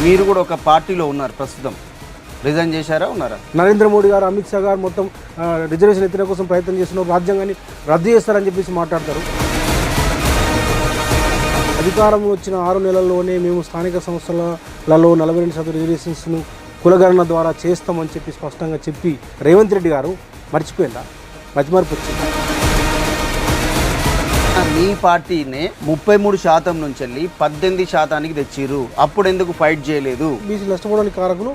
మీరు కూడా ఒక పార్టీలో ఉన్నారు ప్రస్తుతం, రిజైన్ చేశారా ఉన్నారా? నరేంద్ర మోడీ గారు, అమిత్ షా గారు మొత్తం రిజర్వేషన్ ఎత్తిన కోసం ప్రయత్నం చేస్తున్నారు, రాజ్యాంగాన్ని రద్దు చేస్తారని చెప్పేసి మాట్లాడతారు. అధికారం వచ్చిన 6 నెలల్లోనే మేము స్థానిక సంస్థలలో 42% రిజర్వేషన్స్ను కులగణన ద్వారా చేస్తామని చెప్పి స్పష్టంగా చెప్పి రేవంత్ రెడ్డి గారు మర్చిపోయిందా? మతిమరుపు వచ్చిందా? మీ పార్టీనే 33% నుంచి వెళ్ళి 18% తెచ్చిర్రు, అప్పుడు ఎందుకు ఫైట్ చేయలేదు? బీసీలు నష్టపోవడానికి కారకులు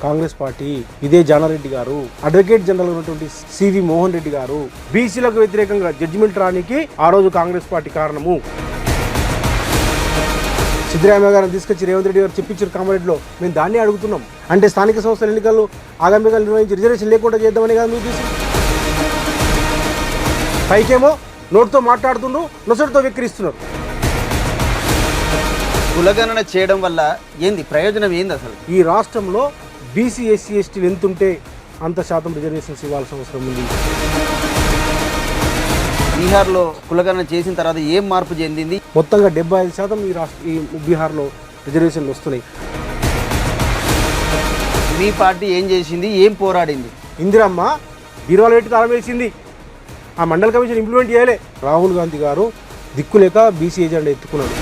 కాంగ్రెస్ పార్టీ, ఇదే జానారెడ్డి గారు, అడ్వకేట్ జనరల్ ఉన్నటువంటి సివి మోహన్ రెడ్డి గారు. బీసీలకు వ్యతిరేకంగా జడ్జిమెంట్ రానికి ఆ రోజు కాంగ్రెస్ పార్టీ కారణము. సిద్ధరామయ్య గారిని తీసుకొచ్చి రేవంత్ రెడ్డి గారు చెప్పించారు కామారెడ్డిలో. మేము దాన్ని అడుగుతున్నాం. అంటే స్థానిక సంస్థల ఎన్నికల్లో ఆగంబిగా నిర్వహించి రిజర్వేషన్ లేకుండా చేద్దామని కాదు మీరు తీసి. పైకేమో నోటితో మాట్లాడుతుండ్రు, నొసటితో వెక్కిరిస్తున్నారు. కులగణన చేయడం వల్ల ఏంది ప్రయోజనం ఏంది అసలు? ఈ రాష్ట్రంలో బీసీ ఎస్సీ ఎస్టీలు ఎంతుంటే అంత శాతం రిజర్వేషన్స్ ఇవ్వాల్సిన అవసరం ఉంది. బీహార్లో కులగణన చేసిన తర్వాత ఏం మార్పు చెందింది? మొత్తంగా 75% ఈ బీహార్లో రిజర్వేషన్లు వస్తున్నాయి. మీ పార్టీ ఏం చేసింది, ఏం పోరాడింది? ఇందిరమ్మ బీరువాలు పెట్టి తాళం వేసింది. ఆ మండల కమిషన్ ఇంప్లిమెంట్ చేయలే. రాహుల్ గాంధీ గారు దిక్కులేక బీసీ ఏజెండా ఎత్తుకున్నాడు.